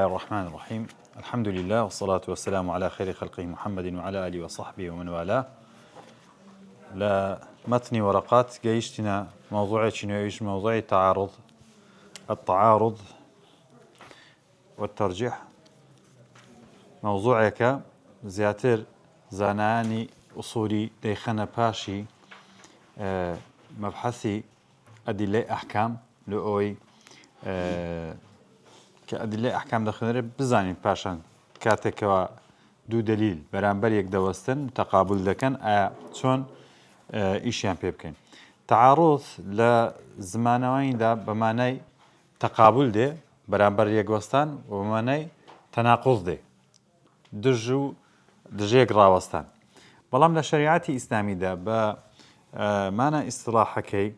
الله الرحمن الرحيم. الحمد لله والصلاة والسلام على خير خلقه محمد وعلى آله وصحبه ومن والاه. لمتن ورقات جيشتنا موضوع موضوع التعارض والترجيح. موضوعك زياتر زاناني أصولي ديخنا باشي مبحثي أدلة أحكام لأوي كأدلة أحكام دخلنا بزانين باشان كاتك دو دليل برانبر يك دوستن تقابل دكن شون إيشيان بيبكين تعارض لزمانوين دا بمعنى تقابل ده برانبر يك وستان وبمعنى تناقض ده دجيك راوستان بلام لشريعتي إسلامي دا بمعنى اصطلاحكي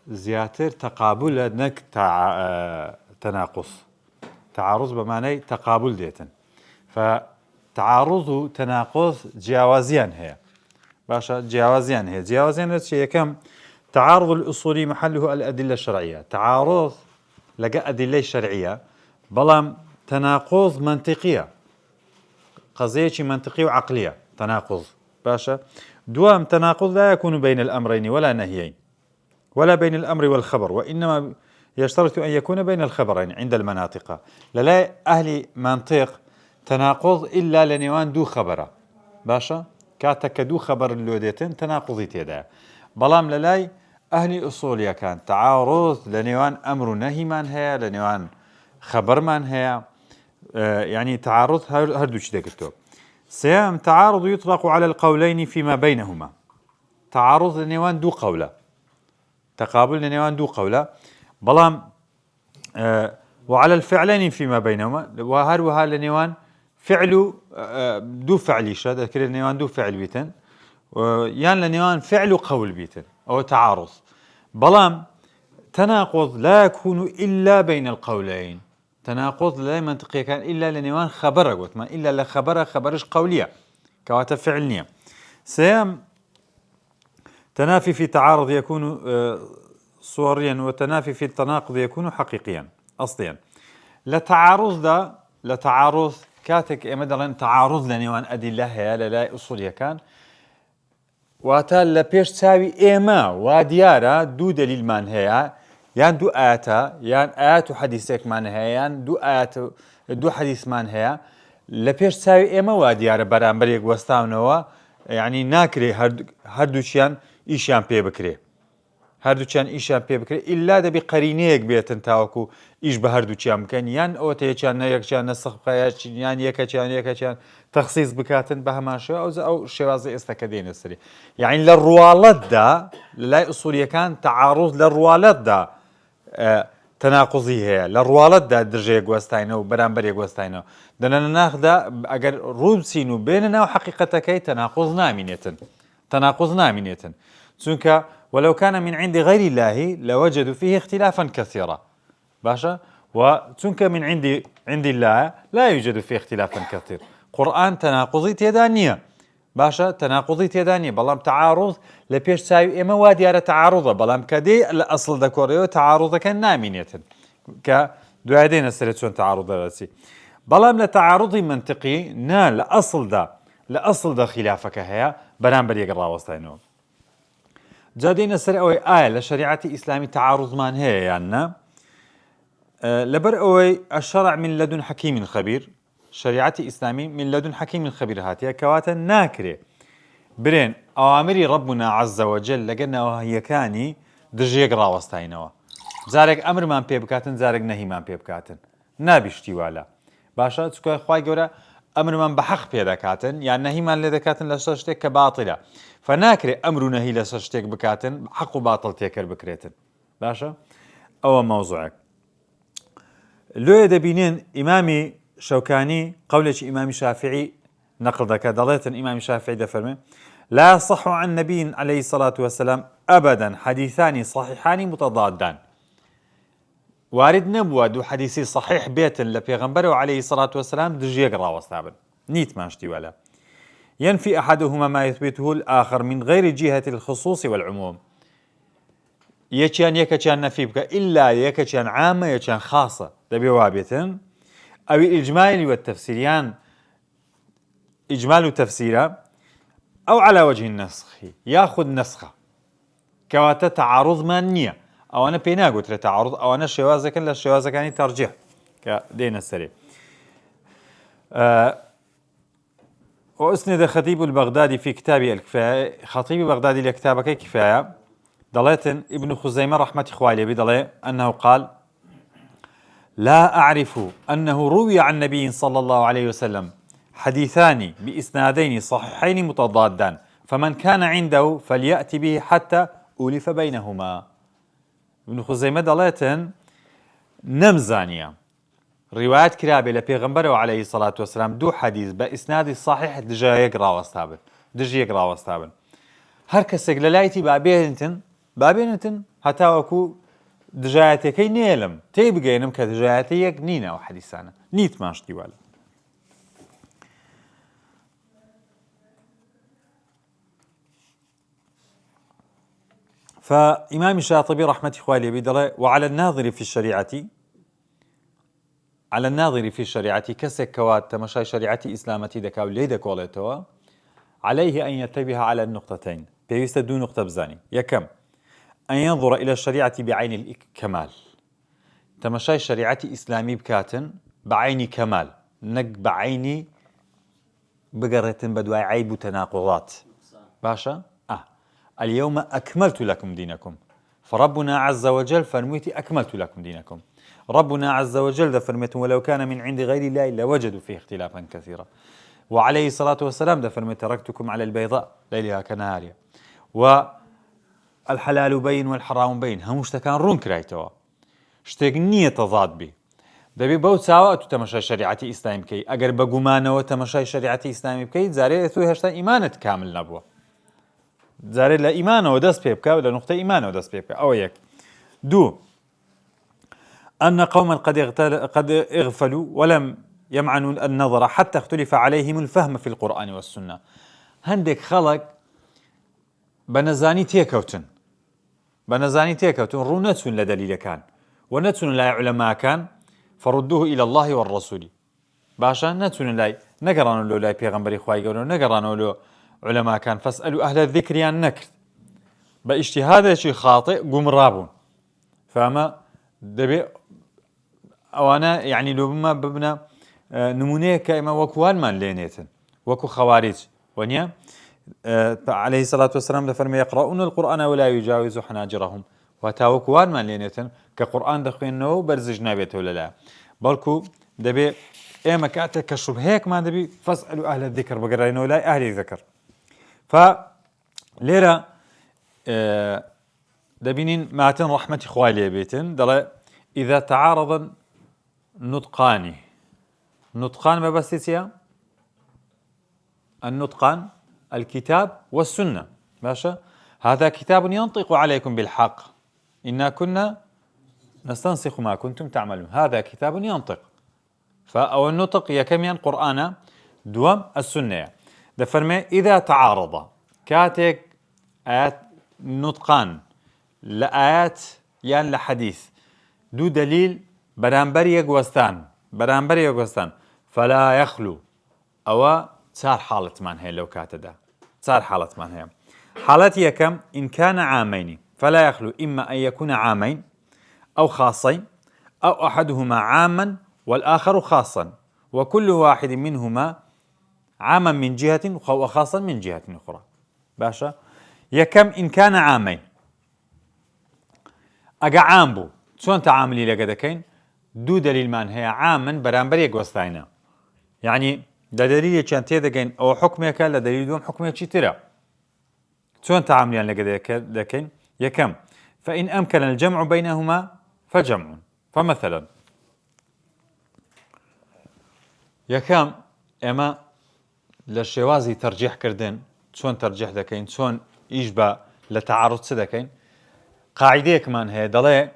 زياتر تقابل نك تناقص تعارض بمعنى تقابل ديتن فتعارض وتناقض جوازيان هي باشا جوازيان هي جوازيان شيء كم تعارض الأصولي محله الأدلة الشرعية تعارض لقى أدلة شرعية بلام تناقض منطقية قضية منطقية وعقلية تناقض باشا دوام تناقض لا يكون بين الأمرين ولا نهيين ولا بين الأمر والخبر وإنما يشترط أن يكون بين الخبرين عند المناطق لا أهل منطق تناقض إلا لنيوان دو خبره باشا كاتك دو خبر اللوديتين تناقضي تيدا بلام للاي أهل أصوليا كان تعارض لنيوان أمر نهي من هي لنيوان خبر من هي يعني تعارض هردوش دكتو سيام تعارض يطلق على القولين فيما بينهما تعارض لنيوان دو قولة تقابل لنيوان دو قولة بلام وعلى الفعلين فيما بينهما وهروها لنيوان فعل دو فعل شاد كل لنيوان دو فعل بيتن يان لنيوان فعل قول بيتن أو تعارض بلام تناقض لا يكون إلا بين القولين تناقض لا منطقي كان إلا لنيوان خبر قلت ما إلا خبرش قولية كواتا فعلنية سيام تنافي في تعارض يكون صوريا وتنافي في التناقض يكون حقيقيا أصليا لتعارض كاتك مثلا تعارض لنيوان أدلة هي لا أصولية كان واتا لبيش تساوي إيما وديارة دو دليل من هي يان دو آتا يان آت حديثك من هي يان دو حديث من هي لبيش تساوي إيما وديارة برانبر يك وستاونوا يعني ناكري هردوشيان إيشان بي بكري هردوشيان إيشان بي بكري إلا ده بقرينيك بيتن تاوكو إيش بهردوشيان مكان يان أوتيشان يكشان نسخ يان يكشان تخصيص بكاتن بهما شو أو شوازي استكدين السري يعني للروالات دا لا أصولية كان تعارض للروالات دا تناقضي هي للروالات دا درجة يقوستاينو وبرانبر يقوستاينو دانا ناخدا أجر روبسينو بيننا وحقيقتكي تناقض نامنية سنك ولو كان من عند غير الله لوجدوا فيه اختلافا كثيرا باشا وسنك من عند الله لا يوجد فيه اختلافا كثير قرآن تناقضي تيدانية باشا تناقضي تيدانية بلام تعارض لبيش ساوي إما واديارة تعارضة بلام كدي الأصل دكوريو تعارضة كان نامنية كدعادين السلسون تعارض راسي بلام لتعارضي منطقي نا لأصل دا خلافك هي برانبر يقرأ وسطينو جادين السر أوي آية لشريعة إسلامي تعارض مان هي يعني لبر أوي الشرع من لدن حكيم خبير شريعة إسلامي من لدن حكيم خبير هاتيا كواتا ناكري برين أوامر ربنا عز وجل لقنا وهي كاني درجة يقرأ وسطينو زارك أمر مان بيبكاتن زارك نهي مان بيبكاتن نابشتي والا باشا تسكوي خواي قورا أمر من بحق بيدكاتن يعني نهي من لدكاتن لسشتك كباطلة فناكري أمر نهي لسشتك بكاتن حق باطل تيكر بكريتن باشا أو موضوعك لو يدبينين إمامي شوكاني قولش إمام شافعي نقل ذاك دليت إمام شافعي دفرمه لا يصح عن نبي عليه الصلاة والسلام أبدا حديثان صحيحان متضادان وارد نبوة دو حديثي صحيح بيت لبيغمبره عليه الصلاة والسلام دجي يقرأ وستابن نيت ماشتي ولا ينفي أحدهما ما يثبته الآخر من غير جهة الخصوص والعموم یەکیان یەکەیان نەفی بکە ئللا یەکەیان عامە یەکیان خاصە دەبێ وابێتن ئەوی ئیجمالی والتەفسیریان ئیجمال و تەفسیرە ئەو على وجه النسخ یاخود نسخە کەواتە تعارضمان نییە ئەوانە پێی ناگوترێت تعارض ئەوانە شێوازەکەن لە شێوازەکانی تەرجیح کە دێنە سەرێ وأسند خطيب البغدادي في كتابه الكفاية خطيب بغدادي لكتابك كفاية ضليت ابن خزيمة رحمة إخوالي بضلي أنه قال لا أعرف أنه روي عن النبي صلى الله عليه وسلم حديثان بإسنادين صحيحين متضادان فمن كان عنده فليأتي به حتى أولف بينهما ابن خزيمة ضليت نمزانية روايات كرابة لبيغمبر عليه الصلاة والسلام دو حديث بإسناد صحيح دجا يقرأ واستابن هر كسك للايتي بابينتن حتى وكو دجاياتيكي نيلم تيبقينم كدجاياتيك نينا وحديثانا نيت ماشتي والا فإمام الشاطبي رحمة إخوالي بدله وعلى الناظر في الشريعة كسك كوات تمشي شريعة إسلامتي دكاو ليدا كوليتوا عليه أن ينتبه على النقطتين بيست دو نقطة بزاني يكم أن ينظر إلى الشريعة بعين الكمال تمشي شريعة إسلامي بكاتن بعين كمال نق بعيني بقرة بدواي عيب وتناقضات باشا اليوم أكملت لكم دينكم فربنا عز وجل فرميتي أكملت لكم دينكم ربنا عز وجل فرميت ولو كان من عند غير الله لوجدوا فيه اختلافا كثيرا وعليه الصلاة والسلام فرميت تركتكم على البيضاء ليلها كنهارها والحلال بين والحرام بين هموش تكان رون كرايتوا شتێک نییە تەضاد بێ دەبێ بەو چاوە تو تەمەشای شریعەتی ئیسلامی بکەی ئەگەر بە گومانەوە تەمەشای شریعەتی ئیسلامی بکەیت جارێ تو هێشتا ئیمانت کامل نەبووە جارێ لە ئیمانەوە دەست پێ بکە لە نقطەی ئیمانەوە دەست پێ بکە ئەوە یەک دوو أن قوما قد اغفلوا ولم يمعنوا النظر حتى اختلف عليهم الفهم في القرآن والسنة هندك خلق بنزاني تيكوتن رو نتسون لدليل كان ونتسون لا علماء كان فردوه إلى الله والرسول باشا نتسون لا نقرانوا له لا بيغمبري خواهي قولوا نقرانوا له علماء كان فاسألوا أهل الذكر يان نكر باجتهاد شيء خاطئ قم رابون فما دبي أوانا يعني لو ما ببنا نمونيه كإما وكوان من لينيتن وكو خوارج ونيا عليه الصلاة والسلام لفرمي يقرؤون القرآن ولا يجاوز حناجرهم وتاوكوان من لينيتن كقرآن دخينه برزج نابيته ولا لا بلكو دبي إما كأتك كشرب هيك ما دبي فاسألوا أهل الذكر بقرأينه لا أهل الذكر فليرة دبينين ماتن رحمة خوالي بيتن دل إذا تعارض نطقان ما بس النطقان الكتاب والسنة باشا هذا كتاب ينطق عليكم بالحق إنا كنا نستنسخ ما كنتم تعملون هذا كتاب ينطق فأو النطق يكميان قرآن دوام السنة دفرمي إذا تعارض كاتك آيات نطقان لآيات يان لحديث دو دليل برانبر يقوستان فلا يخلو أو صار حالة من هي لو كاتدا صار حالة من هي حالتي كم إن كان عامين فلا يخلو إما أن يكون عامين أو خاصين أو أحدهما عاما والآخر خاصا وكل واحد منهما عاما من جهة وخاصا من جهة أخرى باشا يكم إن كان عامين أقا عامبو شون تعاملي لقدكين دو دليل من هي عاما برانبر يقوستاينا يعني دا دليل كان تيدقين أو حكمك لا دليل دوم حكمك شي ترى شون تعامليان لقدكين يكم فإن أمكن الجمع بينهما فجمع فمثلا يكم إما للشوازي ترجيح كردن شون ترجيح دكين شون يشبه لتعارض سدكين قاعدة كمان هي دليل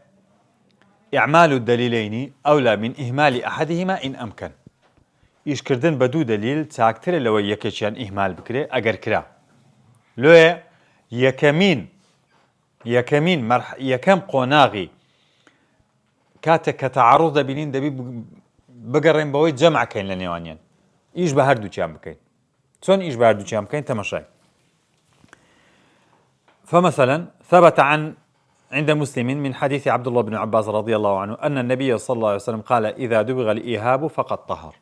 إعمال الدليلين أولى من إهمال أحدهما إن أمكن إيش كردن بدو دليل تاكتر لو يكشيان إهمال بكري أجر كرا لو يكمين يكم قۆناغی کاتێک کە تەعاڕوض دەبینین دەبی بگەڕێن بەوەی جەمعکەین لە نێوانیان ئیش بە هەردووچیان بکەین چۆن ئیش بە هەردووچیان بکەین تەماشای فمثلا ثبت عند مسلم من حديث عبد الله بن عباس رضي الله عنه أن النبي صلى الله عليه وسلم قال إذا دبغ الإيهاب فقد طهر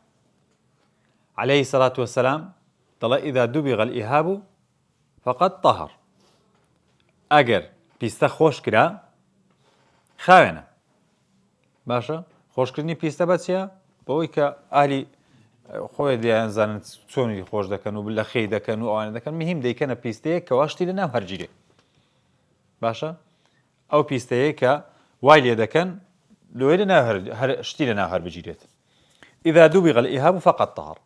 عليه الصلاة والسلام قال إذا دبغ الإيهاب فقد طهر أجر بيستا خوش كرا خاوێنە باشە خۆشکردنی پیستە بەچیە بەوەی کە ئاهلی خۆی دەیانزانن چۆنی خۆش دەکەن و لە خێی دەکەن و ئەوانە دەکەن مهم دەیکەنە پیستەیە کە واشتی لە ناو هەرگیرێ باشە ئەو پیستەیە کە وای لێ دەکەن لێ شتی لە ناو هەر بگیرێت ئیذا دوبغ الإیهاب فقد طهر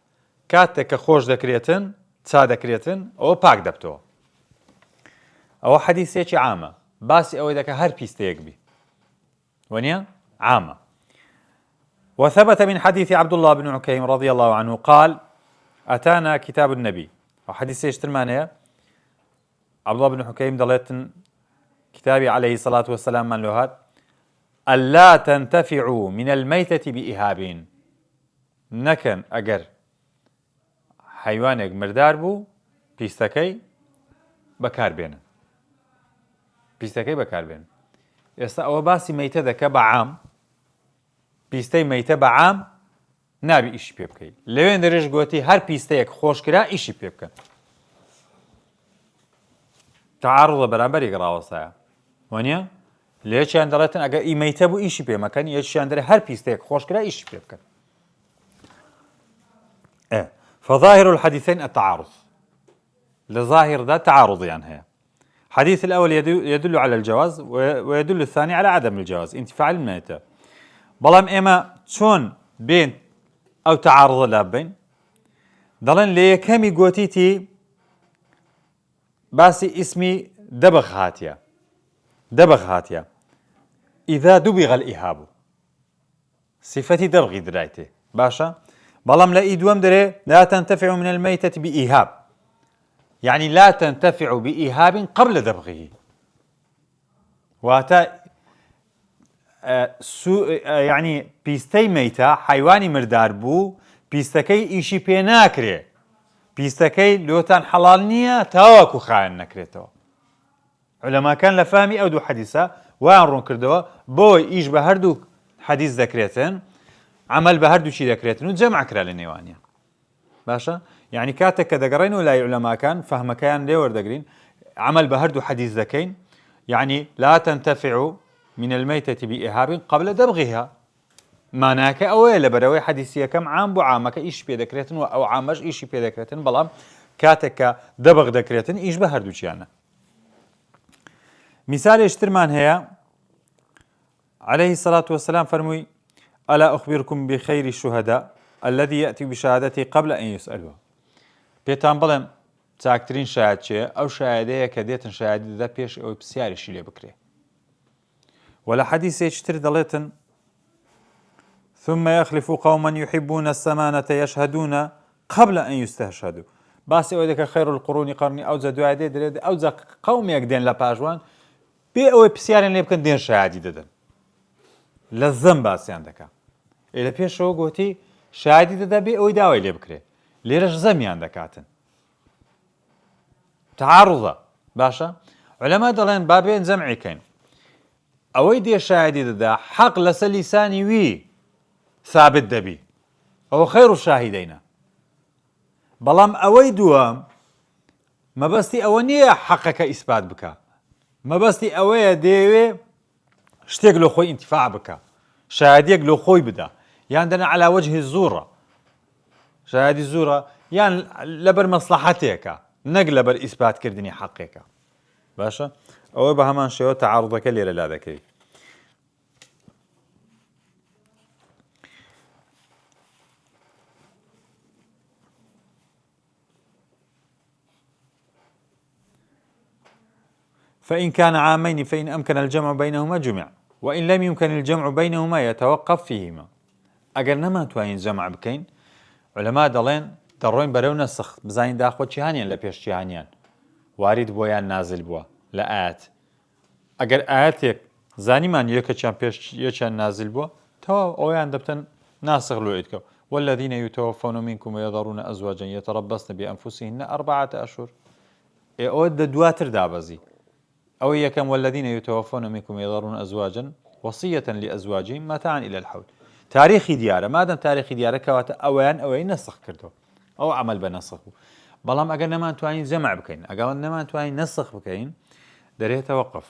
کاتێک کە خۆش دەکرێتن چا دەکرێتن ئەوە پاک دەبتەوە ئەوە حەدیثێکی عامە باسی ئەوەی دەکە هەر پیستەیەک بی ونيا عامة وثبت من حديث عبد الله بن عكيم رضي الله عنه قال أتانا كتاب النبي وحديث يشترمانيا عبد الله بن حكيم دلتن كتابي عليه الصلاة والسلام من لهات ألا تنتفعوا من الميتة بإهاب نكن أجر حيوانك مردار بو بيستكي بكار بينا بيستكي بكار بينا ئێستا ئەوە باسی مەیتە دەکە بە عام پیستەی مەیتە بە عام نابی ئیشی پێ بکەیت لەوێن دەرێژ گوتی هەر پیستەیەک خۆشکرا ئیشی پێ بکەن تەعاڕوضە بەرامبەرێک ڕاوەستایە وانە لە یەکیان دەڵێتن ئەگەر ئی مەیتە بوو ئیشی پێ مەکەن یەکیان دەرێ هەر پیستەیەک خۆشکرا ئیشی پێ بکەن فظاهر الحديثين التعارض لظاهر ده تعارضيان هي حديث الأول يدل على الجواز ويدل الثاني على عدم الجواز انتفاع الميتة بلام إما شون بين أو تعارض لا بين ضلن لي كمي قوتيتي باسي اسمي دبغ هاتيا إذا دبغ الإيهاب صفتي دبغي درايتي باشا بلام لا إدوام دري لا تنتفع من الميتة بإيهاب يعني لا تنتفع بإيهاب قبل دبغه واتا يعني بيستي ميتا حيواني مردار بو بيستكي إيشي بي ناكري بيستكي لوتان حلال نية تاوكو خاين نكريتو علماء كان لفهمي أو دو حديثة وان رون كردوا بوي إيش بهردو حديث ذكريتن عمل بهردو شي ذكريتن وجمع كرا لنيوانيا باشا يعني كاتك دقرين ولا علماء كان فهم كان ليور دقرين عمل بهردو حديث ذكين يعني لا تنتفع من الميتة بإهاب قبل دبغها ماناك أوي لبروي حديثية كم عام بو عامك إيش بيدكريتن أو عامش إيش بيدكريتن بلام كاتك دبغ دكريتن إيش بهردو شيانا مثال اشترمان هي عليه الصلاة والسلام فرموي ألا أخبركم بخير الشهداء الذي يأتي بشهادته قبل أن يسألوه بيتان بڵێم چاکترین شایەت چێ ئەو شایەدەیە کە دێتن شایەدی دەدا پێش ئەوەی پرسیاریشی لێ بکرێ ولا حديث تر دلتن ثم يخلف قوما يحبون السمانة يشهدون قبل أن يستشهدوا باسی ئەوەی دەکە خير القرون قرني ئەو جە دوای دێ ئەو جە قەومێک دێن لە پاشوان بێ ئەوەی پرسیاریان لێ بکەن دێن شایەدی دەدەن لە زەم باسییان دەکا لە پێشەوە گوتی شایەدی دەدا بێ ئەوەی داوای لێ بکرێ لێرەش زەمیان دەکاتن تعارضە باشە علەما دەڵێن با بێن جەمعیکەین ئەوەی دێ شایەدی دەدا حەق لەسەر لیسانی وی ثابت دەبی ئەوە خەیر و شاهیدەینە بەڵام ئەوەی دووەم مەبەستی ئەوە نییە حەقەکە ئیسبات بکە مەبەستی ئەوەیە دەیەوێ شتێک لە خۆی ئینتیفاع بکە شایەدیەک لە خۆی بدە یان دەنە عەلا وەجهی زوورە شایەدی زوورە یان لەبەر مەسلەحەتێکە نەک لەبەر ئیسباتکردنی حەقێکە باشە ئەوە بە هەمان شێوە تەعارضەکە لێرە لا دەکەوێت فإن كان عامين فإن أمكن الجمع بينهما جمع وإن لم يمكن الجمع بينهما يتوقف فيهما أجر نما توين جمع بكين علماء دەڵێن دەڕۆین بەرەو نەسخ بزانین داخۆ چیهانیان لە پێش چیهانیان وارد بووە یان نازل بووە لە ئاەت ئەگەر ئاەتێک زانیمان یەکەیان پێش یەکیان نازل بووە تەواو ئەویان دەبتن ناسخ لۆیتکە والذين يتوفون منكم ويذرون أزواجا يتربصن بأنفسهن 4 أشهر ئەوە دواتر دابەزی أو يكم والذين يتوفون منكم ويذرون أزواجا وصية لأزواجهم متاعا إلى الحول تاريخي ديارة مادام تاريخي ديارة كواتا أوين نسخ كردو أو عمل بنسخه بەڵام ئەگەر نەمانتوانین جەمع بکەین ئەگەر نەمانتوانین نسخ بکەین دەرێتە وەقف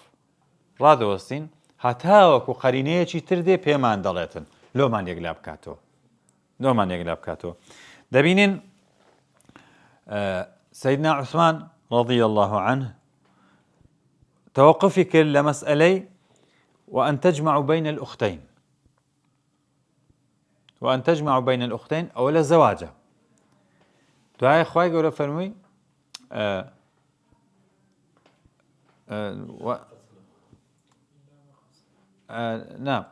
ڕادەوەستین هەتاوەکو قەرینەیەکی تر دێ پێمان دەڵێتن لۆمان یەکلا بکاتەوە دەبینین سيدنا عثمان رضي الله عنه توقفي كل مسألة وأن تجمع بين الأختين أو لا زواجه دعاء خواهي قوله فرمي نعم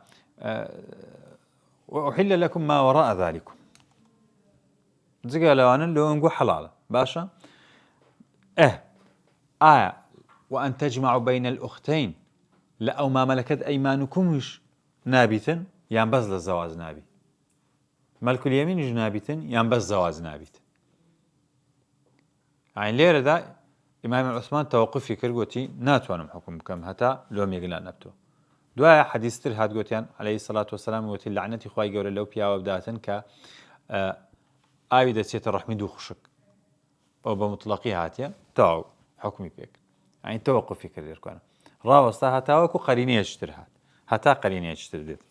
وأحل لكم ما وراء ذلكم زيقا لوانا لو نقول حلالة باشا وأن تجمعوا بين الأختين لا أو ما ملكت أيمانكمش نابتا ينبز للزواج نابي ملك اليمين نابتا ينبز زواج نابت يعني ليرة دا إمام عثمان توقفي كرغوتي ناتوانم حكم بكم هتا لوم يقلان نبتو دعاء حديث تر هاد قوتيان عليه الصلاة والسلام وتي لعنتي خواهي قول لو بيا وبداتن ك آيدة سيت الرحمة دو خشك أو بمطلقي هاتيا تاو حكمي بيك يعني توقفي كرير كوانا راوستا هتا وكو قرينية اشتر هتا قرينية اشتر ديت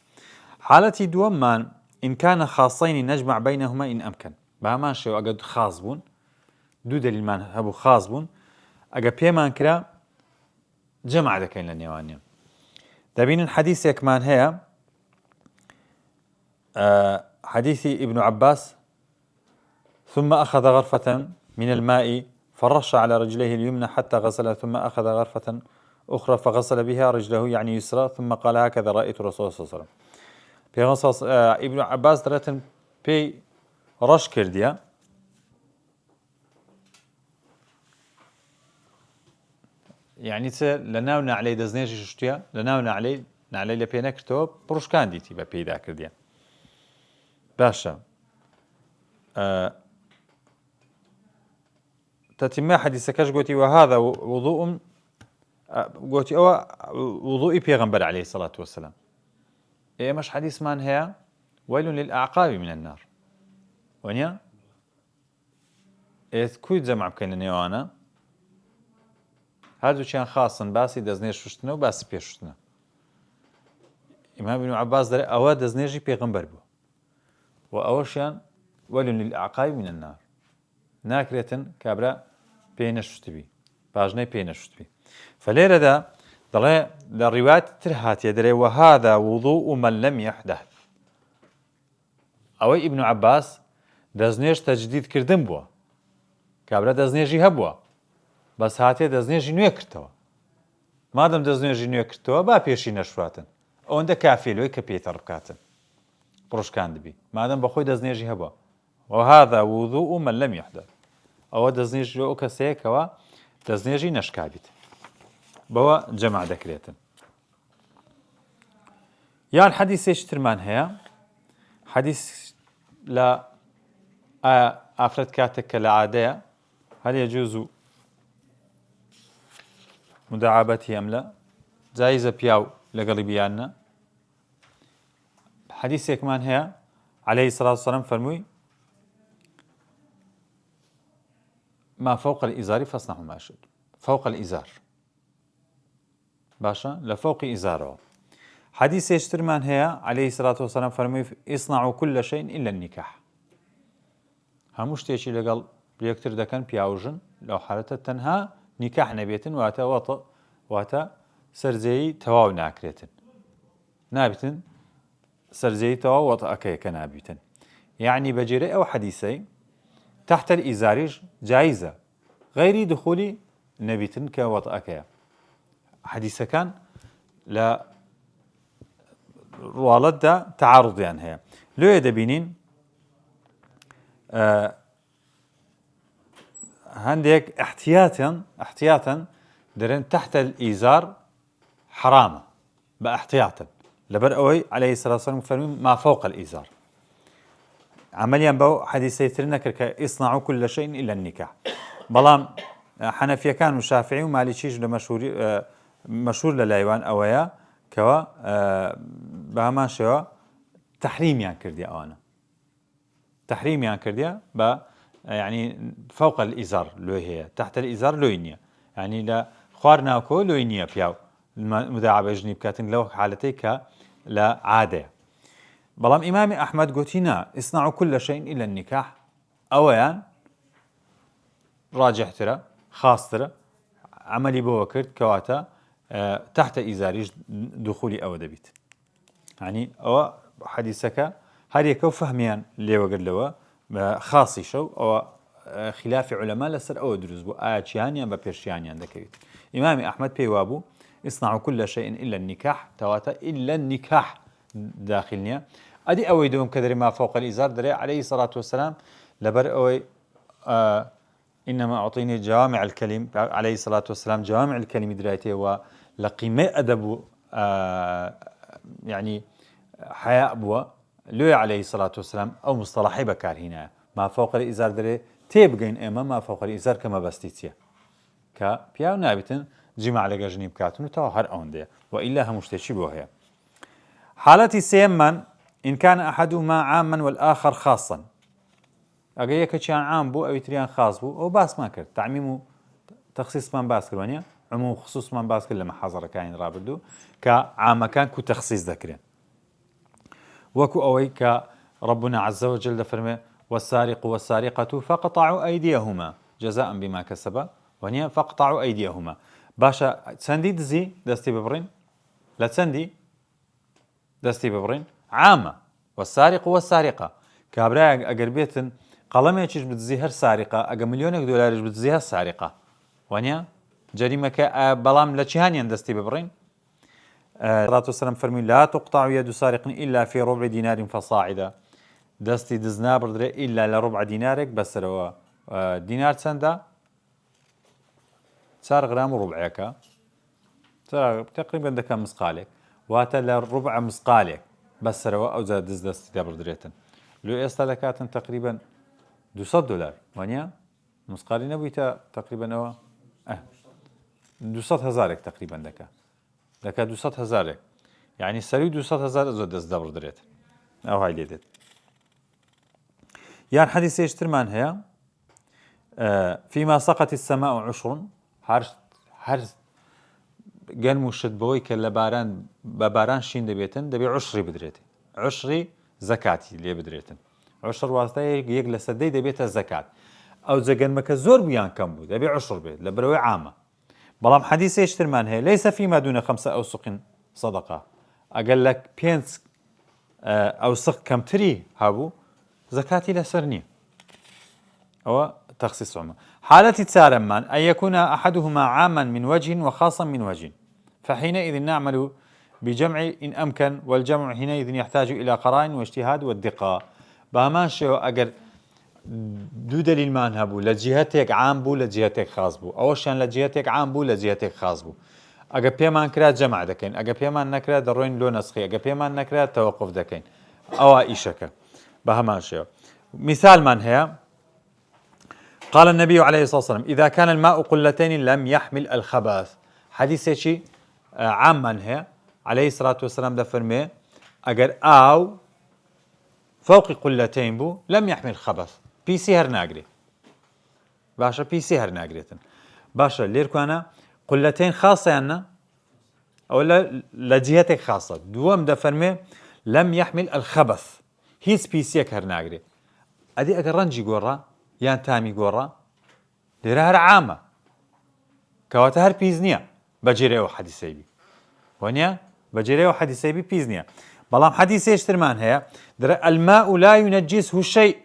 حالتي دومان إن كان خاصين نجمع بينهما إن أمكن بهمان شو أقد خاص بون دو دليلمان هبو خاص بون أقا بيمان كرا جمع دكين لنيوانيا دابين الحديث يكمان هي حديث ابن عباس ثم أخذ غرفة من الماء فرش على رجليه اليمنى حتى غسلها ثم أخذ غرفة أخرى فغسل بها رجله يعني يسرى ثم قال هكذا رأيت الرسول صلى الله عليه وسلم ابن عباس درتن بي رش كرديا يعني لناونا عليه دزنيجي شتيا لناونا عليه لبينا كرتو بروشكان ديتي ببيدا كرديا باشا تتم حديث كاش قوتي وهذا وضوء قوتي او وضوء بيغمبر عليه الصلاة والسلام ايه مش حديث مان هي ويل للأعقاب من النار ونيا ايه كويت جمع بكين نيوانا هادو چیان خاصن باسی دەستنێژ شوشتنە و باسی پێشوشتنە ئیمام ابن عباس دەڵێ ئەوە دەستنێژی پێغەمبەر بووە و ئەوەشیان وەیل للأعقاب من النار ناکرێتن کابرا پێی نەشوشتبی پاژنەی پێی نەشوشتبی فلێرەدا دەڵێ لە ڕیوایەتی تر هاتیە دەڵێ وهذا وضوء من لم يحدث ئەوەی ئیبن عباس دەستنێژ تەجدید کردن بووە کابرا دەستنێژی هەبووە بەس هاتێ دەستنێژی نوێ کردەوە مادەم دەستنێژی نوێ کردەوە با پێشی نەشواتن ئەوەندە کافێلۆی کە پێیتە ڕبکاتن پڕۆشکان دەبی مادەم بەخۆی دەستنێژی هەبووە وهذا وضوء من لم يحدث ئەوە دەستنێژی ئەو کەسەیەکەوە دەستنێژی نەشکابیت بەوە جەمع دەکرێتن یان حەدیثێکی ترمان هەیە حەدیث لە ئافرەت کاتێک کە لە عادەیە هەل يجوز مداعبته أم لا جائزة بياو لقلي بيانا حديث كمان هي عليه الصلاة والسلام فرموي ما فوق الإزار فاصنعوا ما شئتم فوق الإزار باشا لفوق إزاره حديث يشترمان هي عليه الصلاة والسلام فرموي اصنعوا كل شيء إلا النكاح هموش تيشي لقل بيكتر دكان بياوجن لو حالته تنها نكاح نبيتن واتا وطأ واتا سرزي تواو ناكريتن نابتن سرزي تواو وطأ أكيك نابتن يعني بجري أو حديثي تحت الإزارج جائزة غير دخول نبيتن كوطأ أكيا حديثة كان لا والد تعارض يعني هي لو يدبينين هنديك احتياطا درن تحت الإزار حرامة باحتياطا لبر أوي عليه الصلاة والسلام فرمي ما فوق الإزار عمليا بو حديثي ترنك اصنعوا كل شيء إلا النكاح بلام حنفية كان وشافعي ومالكيش مشهور للايوان أويا كوا بهمان شوا تحريم يعني كرديا أوانا تحريم يعني كرديا يعني فوق الإزار لو هي تحت الإزار لوينيا يعني لا خوارناكو لوينيا بياو المداعبة جنيب كاتن لو حالتيك لا عادة بلام إمام أحمد قوتينا اصنعوا كل شيء إلا النكاح أويان راجح ترى خاص ترى عملي بوكرت كواتا تحت إزاريش دخولي أو دبيت يعني أو حديثك هريكو فهميان اللي وقر لوا خاصي شو أو خلاف علماء لسر أو دروز بو آتشيانيان ببيرشيانيان دكويت إمام أحمد بيوابو اصنعوا كل شيء إلا النكاح تواتا إلا النكاح داخلنيا أدي أوي دوم كدري ما فوق الإزار دري عليه الصلاة والسلام لبر أوي إنما أعطيني جوامع الكلم عليه الصلاة والسلام جوامع الكلم درايته ولقيمة أدب يعني حياء بوا لو عليه الصلاة والسلام أو مصطلحي بكار هنا ما فوق الإزار دري تيبقين إما ما فوق الإزار كما بستيتيا كبياو نابتن جمع لقى جنيب كاتن وتو هر أوندي وإلا همشتشي بوهي حالتي سيمن إن كان أحدهما عاما والآخر خاصا أجا كان عام بو أو تريان خاص بو أو باس ما كرت تعميم تخصيص من باس كرونيا عموم خصوص من باس كل لما حضر كاين رابردو كعام كان كو تخصيص ذكرين وكو أوي كربنا عز وجل فرمي والسارق والسارقة فقطعوا أيديهما جزاء بما كسبا ونيا فقطعوا أيديهما باشا تسندي دزي دستي ببرين لا تسندي دستي ببرين عامة والسارق والسارقة كابراء أقربيتن قلمي تشيش بتزي هر سارقة أقا مليونك دولار بتزي هر سارقة وانيا جريمة بلام لچهانيان دستي ببرين صلاة والسلام فرمي لا تقطع يد سارق إلا في ربع دينار فصاعدا دستي دزنا بردري إلا لربع دينارك بس لو دينار سندا 4 غرام وربعك تقريبا دكا مسقالك واتا لربع مسقالك بس لو أو زاد دستي بردريتن لو استهلاكاتن تقريبا $200 وانيا مسقالي نبويتا تقريبا أو 200,000 تقريبا دكا 200,000 يعني سري 200,000 زود دست دبر دريت أو هاي ليدت يعني حديث يشترمان هي فيما سقط السماء عشر هر جن مشد بوي كلا باران بباران شين دبيتن دبي عشري بدريتن عشري زكاتي اللي بدريتن عشر واسطة يجلس سدي دبيت الزكاة أو زجن مكزور بيان كم بود دبي عشر بيت لبروي عامة بلام حديث يشترمان هي ليس فيما دون 5 أوسق صدقة أقول لك بينس أوسق كم تري هابو زكاتي لسرني أو تخصيص عامة حالة تسارمان أن يكون أحدهما عاما من وجه وخاصا من وجه فحينئذ نعمل بجمع إن أمكن والجمع حينئذ يحتاج إلى قرائن واجتهاد والدقة بامان شو أجر دو دليل ما نهبو لجهتك عام بو لجهتك خاص بو أوشان لجهتك عام بو لجهتك خاص بو أجا بيمان كرا جمع دكين أجا بيمان نكرا دروين لو نسخي أجا بيمان نكرا توقف دكين أو إيشك بهمان شو مثال من هي قال النبي عليه الصلاة والسلام إذا كان الماء قلتين لم يحمل الخبث حديث شيء عام من هي عليه الصلاة والسلام ده فرمي أجر أو فوق قلتين بو لم يحمل خبث بيسي هر ناقري باشا بيسي هر ناقريتن باشا ليركو أنا قلتين خاصة يعني أو لجهتك خاصة دوام ده فرمي لم يحمل الخبث هيس بيسيك هر ناقري أدي أجر رنجي قورا يان تامي قورا ليرا هر عامة كواتا هر بيزنيا بجيريو حديثي بي ونيا بجيريو حديثي بي بيزنيا بلام حديث يشترمان هي الماء لا ينجسه شيء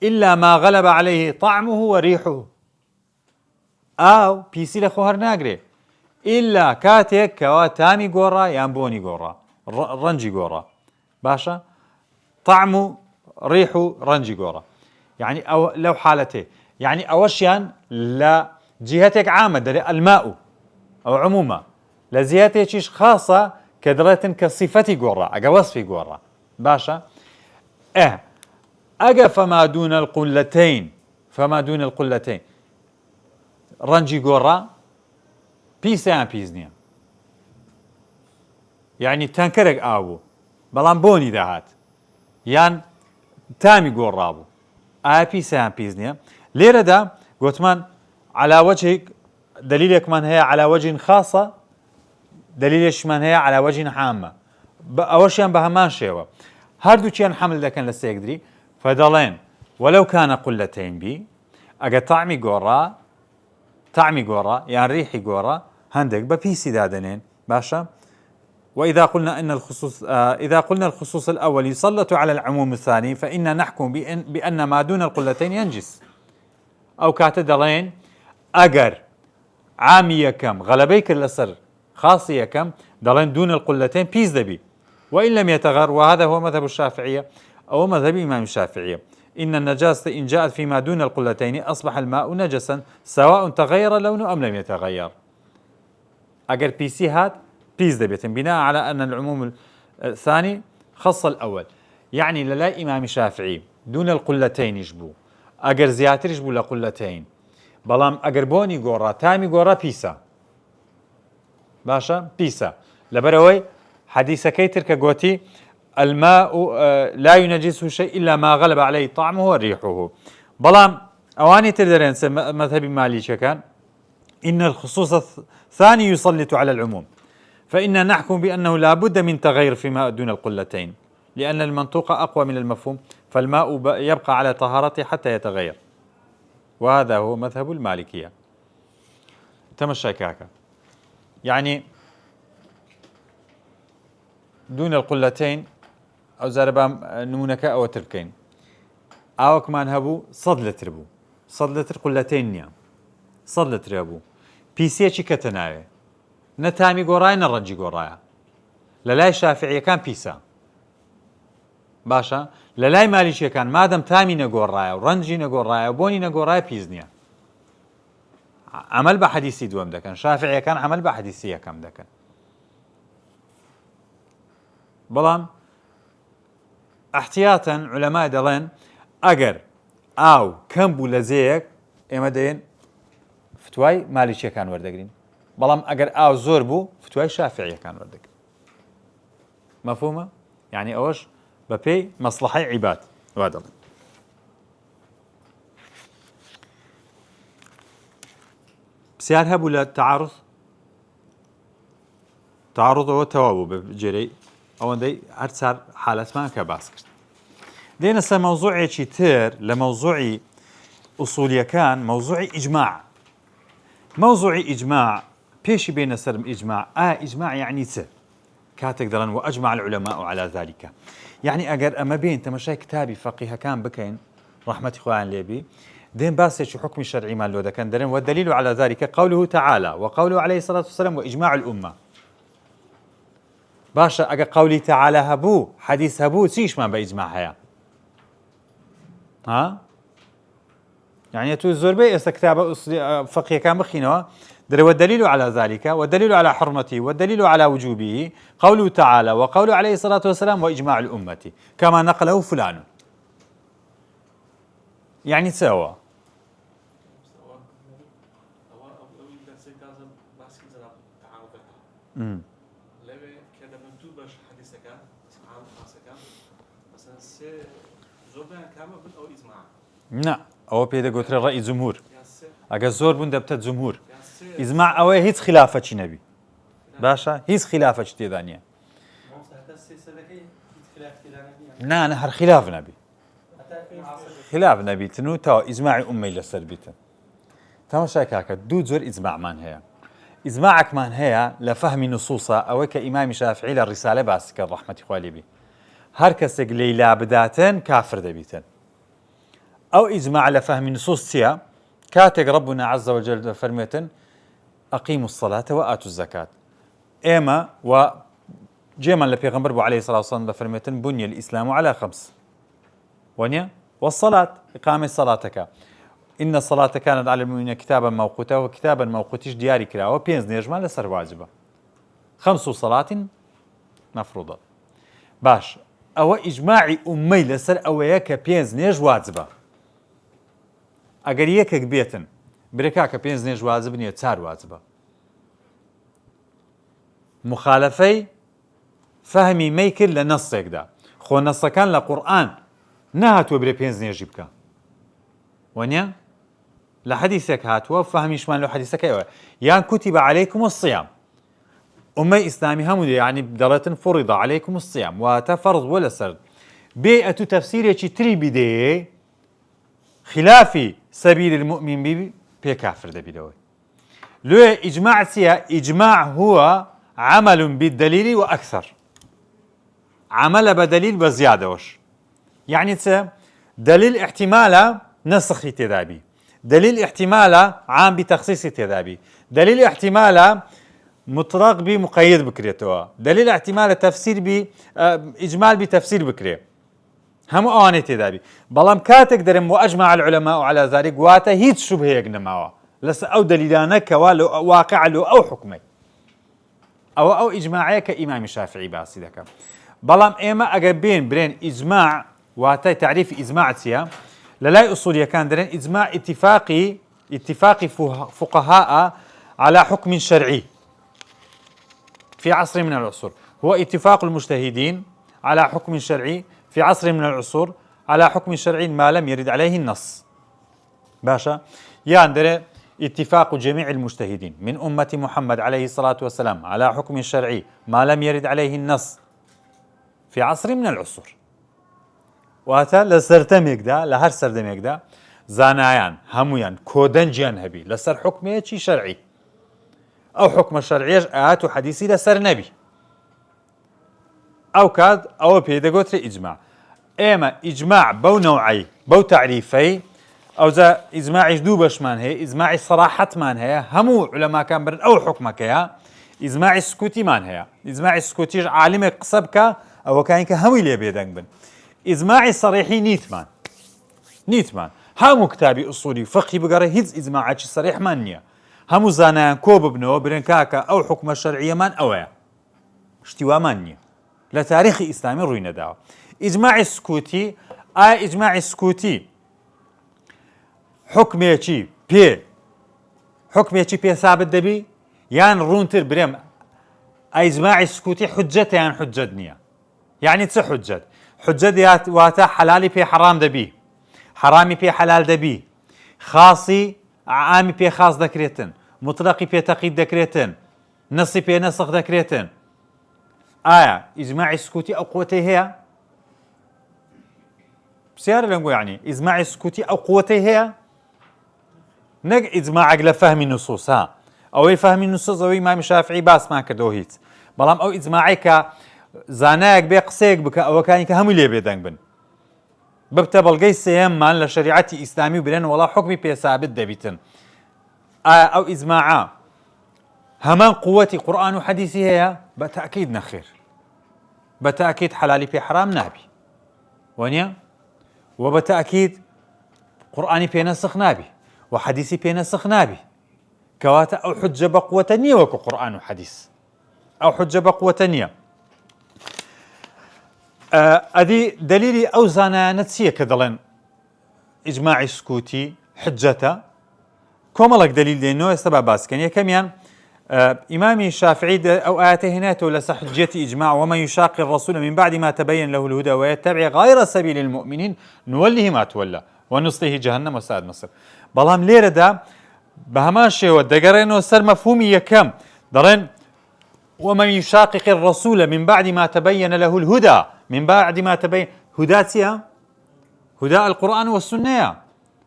إلا ما غلب عليه طعمه وريحه أو بيسي لخوهر ناقري إلا كاتك كواتامي قورا يانبوني قورا رنجي قورا باشا طعمه ريحه رنجي قورا يعني أو لو حالته يعني أوشيان لا جهتك عامة الماء أو عموما لزياتيش خاصة كدرة كصفتي قرة أجا وصفي قرة باشا أجا فما دون القلتين رنجي قرة بيسان بيزنيا يعني تنكرك آبو بلان بوني دهات يان تامي قرابو بيسان بيزنيا ليرة دا قوتمان على وجه دليلك من هي على وجه خاصة دليلش من هي على وجه عامة أوشيان بهمان شيوة هردو كيان حمل دا كان لسيقدري فدلين ولو كان قلتين بي أجا طعمي قورا يعني ريحي قورا هندك ببيسي دادنين باشا وإذا قلنا إن إذا قلنا الخصوص الأول يسلط على العموم الثاني فإن نحكم بأن ما دون القلتين ينجس أو كاتدلين أجر عامية كم غلبيك الأسر خاصية كم دلين دون القلتين بيز دبي وإن لم يتغر وهذا هو مذهب الشافعية أو مذهب إمام الشافعية إن النجاسة إن جاءت فيما دون القلتين أصبح الماء نجسا سواء تغير لونه أم لم يتغير أجر بيسي هات بيز دبيت بناء على أن العموم الثاني خص الأول يعني للا إمام الشافعي دون القلتين يجبو أجر زياتر يجبو لقلتين بلام أجر بوني قورا تامي قورا بيسا باشا بيسا لبروي حديث كيتر كقوتي الماء لا ينجسه شيء إلا ما غلب عليه طعمه وريحه بلام أواني تدرين مذهب مالي كان إن الخصوص الثاني يسلط على العموم فإن نحكم بأنه لا بد من تغير في ماء دون القلتين لأن المنطوق أقوى من المفهوم فالماء يبقى على طهارته حتى يتغير وهذا هو مذهب المالكية تمشي كاكا يعني دون القلتين أو زاربام نمونك أو تركين أو كمان هبو صد لتر قلتين نيا صد لتر هبو بيسيتشي كتناوي نتامي قوراي نرنجي قوراي للاي شافعية كان بيسا باشا للاي ماليشي كان مادم تامي نقوراي ورنجي نقوراي وبوني نقوراي بيزنيا عمل بحديثي دوام دكان شافعية كان عمل بحديثي كم دكان بلام احتياطا علماء دلين اگر او كم بو لزيك اما دين فتواي ماليشي كان وردقرين بلام اگر او زور بو فتواي شافعية كان وردقرين مفهومة؟ يعني اوش ببي مصلحة عباد وهذا بسيار هبو للتعارض تعارض هو توابو بجري او دي هرسار حالات ما كباس كرت دينا سا موضوعي تر لموضوعي اصولي كان موضوعي اجماع بيشي بين سرم اجماع اجماع يعني كاتك درن واجمع العلماء على ذلك يعني اجر اما بين تمشي كتابي فقيه كان بكين رحمه اخوان ليبي دين باسش حكم الشرعي مال لو كان درن والدليل على ذلك قوله تعالى وقوله عليه الصلاه والسلام واجماع الامه باشا اجا قولي تعالى هبو حديث هبو سيش ما باجماع هيا ها يعني تو الزربي استكتاب فقيه كان بخينوا والدليل على ذلك والدليل على حرمته والدليل على وجوبه قوله تعالى وقوله عليه الصلاة والسلام وإجماع الأمة كما نقله فلان يعني سوا لا أو بيدا قلت الرأي جمهور أجا زور بون دبتت جمهور إجماع أو هيت خلافة نبي باشا هيت خلافة تيدانية نا نهر خلاف نبي تنو تا إجماع أمي لسربيته تمام شايك دو زور إجماع من هي إجماعك من هي لفهم نصوصا أو كإمام شافعي للرسالة باسك الرحمة خوالي بي هر كسك ليلا بداتن كافر دبيتن أو إجماع لفهم نصوص تيا كاتك ربنا عز وجل فرميتن أقيموا الصلاة وآتوا الزكاة إما وجيما لبيغمبر عليه الصلاة والسلام فرميتن بني الإسلام على 5 ونيا والصلاة إقامة صلاتك إن الصلاة كانت على المؤمنين كتابا موقوتا وكتابا موقوتيش دياري كرا وبينز نيجمان لسر واجبة 5 صلاة مفروضة. باش أو إجماعي أمي لسر أوياك بينز نيج واجبة. أجر يكك بيتن بركاك بينز نيج واجب نية تار واجبة. مخالفي فهمي ميكر لنصك دا. خو نص كان لقرآن نهاتو بري بينز نيج بكا. ونيا لحديثك هاتوا فهميش مان لو حديثك أيوة. يعني كتب عليكم الصيام. أمي إسلامي هم يعني بدرة فرض عليكم الصيام وتفرض ولا سرد. بيئة تفسير تري بدي خلاف سبيل المؤمن بي كافر ده بدوي. لو إجماع سيا إجماع هو عمل بالدليل وأكثر. عمل بدليل بزيادة وش. يعني دليل احتماله نسخ تذابي. دليل احتماله عام بتخصيص تذابي. دليل احتماله مطلق بمقيد بكريتوا. دليل احتمال تفسير إجمال بتفسير بكري. هم أواني تذابي. بلام كاتك درم وأجمع العلماء على ذلك واتا هيت شبه يجنموا. لس أو دليلانك والو واقع له أو حكمي. أو إجماعي كإمام الشافعي باسي ذاك. بلام إما أجابين برين إجماع واتا تعريف إجماع سيا. للاي أصول كان درين إجماع اتفاقي فقهاء على حكم شرعي في عصر من العصور. هو اتفاق المجتهدين على حكم شرعي في عصر من العصور على حكم شرعي ما لم يرد عليه النص. باشا يعني اتفاق جميع المجتهدين من أمة محمد عليه الصلاة والسلام على حكم شرعي ما لم يرد عليه النص في عصر من العصور. وهذا لسرتميك دا لهر سردميك دا زانایان همویان کودنجیان هبی لسر حکمیه چی شرعی او حکم شرعیش آیات و حدیثی لسر نبی او کاد او پیدا گوتر اجماع اما اجماع بو نوعی بو تعریفی او ذا اجماعش دو بشمان هي اجماع صراحة مان هي همو علماء كان برن او حكمك يا اجماع السكوتي مان هي اجماع السكوتي عالم قصبك او كاينك همو اللي بيدنگ بن اجماع صريحي نيتمان همو كتابي اصولي فقهي بقرا هيز اجماعات صريح مانيا همو زانان كوب بنو برن كاكا او حكم الشرعية مان اويا اشتوا مانيا لا تاريخ اسلامي روينا داو اجماع السكوتي اجماع السكوتي حكميتي بي ثابت دبي يعني رونتر بريم اجماع السكوتي حجته يعني حجدنيا يعني تس حجد واتا حلالي بي حرام دبي حرامي بي حلال دبي خاصي عامي بي خاص دكريتن مطلقي بي تقييد دكريتن نصي بي نسخ دكريتن اجماع السكوتي او قوته هي بسيارة لنقول يعني اجماع السكوتي او قوته هي نق اجماعك لفهم النصوص او فهم النصوص او امام الشافعي باس ما كدوهيت بلام او اجماعك زاناك بيقسيك بك او كانك هم اللي بيدنگ بن ببتبلغي سيم مان لشريعتي اسلامي بلن والله حكمي بي ثابت دبيتن او اجماعا همان قوتي قران وحديثي هي بتاكيد نخير بتاكيد حلالي في حرام نابي ونيا وبتاكيد قراني في نسخ نابي وحديثي في نسخ نابي كواتا او حجه بقوه نيه وكو قران وحديث او حجه بقوه نيه ادي دليلي او زانا نتسيه كدلن اجماع سكوتي حجته كوملك دليل دينو السبب باسكن يا كميان امام الشافعي او اياته هناته لصحجه اجماع ومن يشاق الرسول من بعد ما تبين له الهدى ويتبع غير سبيل المؤمنين نوله ما تولى ونصله جهنم وساءت مصير بلام ليره دا بهماشي ودقرينو سر مفهومي يكم درين ومن يشاقق الرسول من بعد ما تبين له الهدى من بعد ما تبين هداتيا هدى القرآن والسنة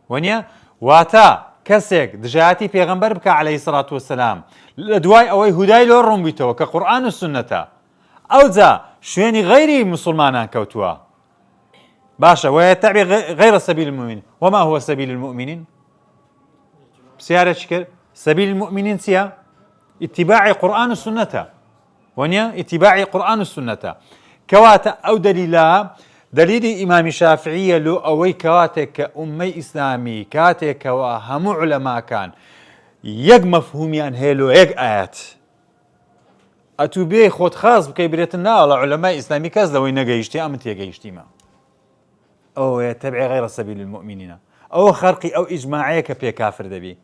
ونيا واتا كسيك دجاتي پیغمبر بك عليه الصلاة والسلام لدواي اوي هداي لورم بيتو كقرآن والسنة او ذا شويني غيري مسلمان كوتوا باشا ويتبع غير سبيل المؤمنين وما هو سبيل المؤمنين بسيارة شكل سبيل المؤمنين سيا اتباع قرآن السنة ونيا اتباع قرآن السنة كواتا او دليل امام الشافعي لو اوي كواتا كأمي اسلامي كاتا كواهم علماء كان يق مفهوميان هيلو يق ايات ئەتو بێ خۆت خاص بکەی برێتن ناوەڵە علەمای ئیسلامی کەس لەوەی نەگەیشتی ئەمە تێگەیشتیمە ئەوەیە تەبعی غەیرە سەبیل المؤمنینە ئەوە خەرقی ئەو ئیجماعەیە کە پێ کافر دەبی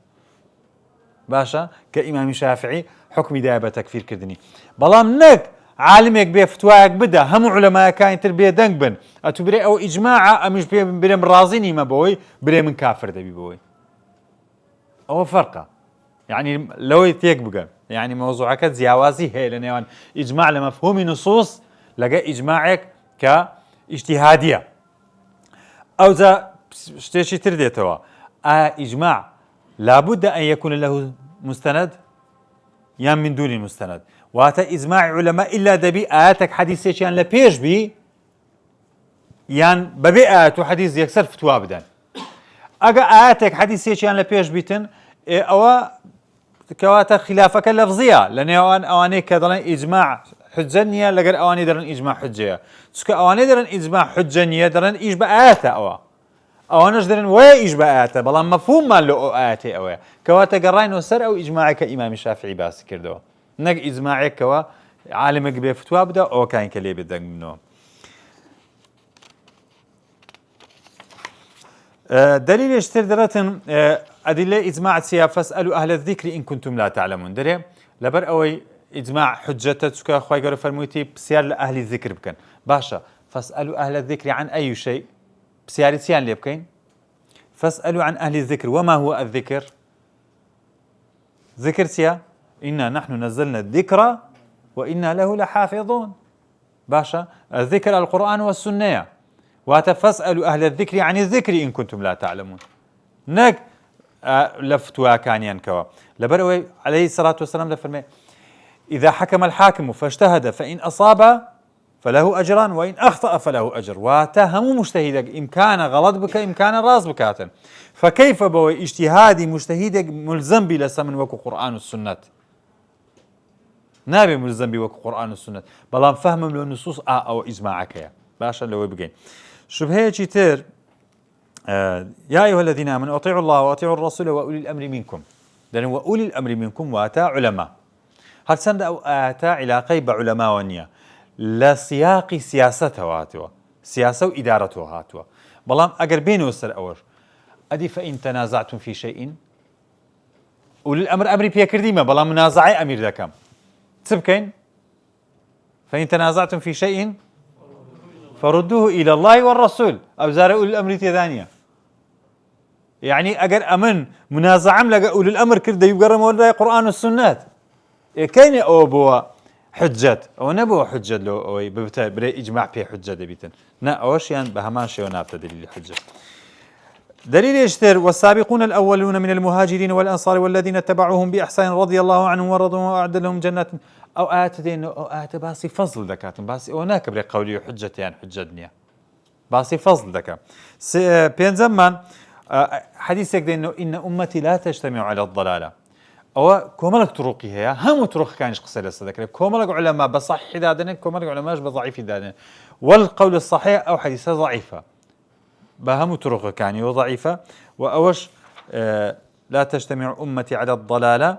باشە کە ئیمامی شافعی حکمی دایە بە تەکفیرکردنی بەڵام نەک عالمێک بێ فتوایەک بدە هەموو علەمایەکانی تر بێدەنگ بن ئەتو برێ ئەو ئیجماعە ئەمیش پێ برێم ڕازی نیمە بەوەی برێ من کافر دەبی بەوەی ئەوە فەرقە یعنی لەوەی تێک بگەن یعنی مەوزوعەکە جیاوازی هەیە لە نێوان ئیجماع لە مەفهومی نصوص لەگە ئیجماعێک کە ئیجتیهادیە ئەوجا شتێکی تر دێتەوە ئایا ئیجماع لابد أن يكون له مستند يان من دون مستند واتە ئیجماعی علەما ئیلا دەبی ئاەتێک حەدیثێکیان لە پێش بی یان بەبێ ئاەت و حەدیث یەکسەر فتوا بدەن ئەگە ئاەتێک حەدیثێکیان لە پێش بیتن ئەوە کەواتە خلافەکە لەفزیە لە نێوان ئەوانەی کە دەڵێن ئیجماع حجە نییە لەگەر ئەوانەی دەڵێن ئیجماع حجەیە چونکە ئەوانەی دەڵێن ئیجماع حجە نییە دەڵێن ئیش بە ئاەتە ئەوانەش دەرن وایە ئیش بە ئاەتە بەڵام مەفهوممان لە ئەو ئاەتێ ئەوەیە کەواتە گەڕاینەوە سەر ئەو ئیجماعەکە ئیمامی شافعی باسی کردەوە نەک ئیجماعێکەوە عالمێک بێ فتوا بدە ئەوەکانی کە لێ بێدەنگ بنەوە دلیلش تر دەرەتن ئەدلە ئیجماع چیە فەسئەلوا ئەهلە الذیکر ئین کنتم لا تعلمون دەرێ لەبەر ئەوەی ئیجماع حجەتە چونکە خوای گەورە فەرموویەتی پرسیار لە ئەهلی ذیکر بکەن باشە فەسئەلوا ئەهلە الذیکر عن ئەی شەی پرسیاری چیان لێ بکەین فاسألوا عن أهل الذكر وما هو الذكر ذكر سيا إنا نحن نزلنا الذكر وإنا له لحافظون باشا الذكر القرآن والسنة وتفاسألوا أهل الذكر عن الذكر إن كنتم لا تعلمون نك لفتوا كان ينكوا لبروي عليه الصلاة والسلام لفرمي إذا حكم الحاكم فاجتهد فإن أصاب فله أجران وإن أخطأ فله أجر واتهم مجتهدك إمكان غلط بك إمكان راس بكاتن فكيف بوي اجتهادي مجتهدك ملزم بلا سمن وكو قرآن والسنة نابي ملزم بي وكو قرآن والسنة بلان فهم له النصوص أو إجماعك يا باشا لو بقين شبهه تير يا أيها الذين آمنوا أطيعوا الله وأطيعوا الرسول وأولي الأمر منكم لأن وأولي الأمر منكم وأتى علماء هل سند أو أتى علاقي بعلماء ونيا لا سياق سياسته هاتوا سياسة وإدارته هاتوا بلام أجر بينه وسر أور أدي فإن تنازعتم في شيء أولي الأمر أمري بيكرديما بلام منازعي أمير ذاكم تبكين فإن تنازعتم في شيء فردوه إلى الله والرسول أبزار أولي الأمر تيدانيا يعني أجر أمن منازعة لقى أولي الأمر كرده يقرم ولا قرآن والسنة كين أو بوا حجة أو نبوا حجة لو أو بري إجماع في حجة دبيتن نا أوشيان بهماشي ونابت دليل الحجة دليل يشتر والسابقون الأولون من المهاجرين والأنصار والذين اتبعوهم بإحسان رضي الله عنهم ورضوا وأعد لهم جنات أو آت دين أو آت باسي فضل ذكات باسي هناك بري قولي حجة يعني حجة دنيا باسي فضل ذكا بين زمان حديث يقول إن أمتي لا تجتمع على الضلالة أو كوملك طرقي هي هم طرق كانش قصير الصدق كوملك علماء بصحيح دادن كوملك علماء بضعيف دادن والقول الصحيح أو حديثة ضعيفة بهم طرق كاني وضعيفة وأوش لا تجتمع أمتي على الضلالة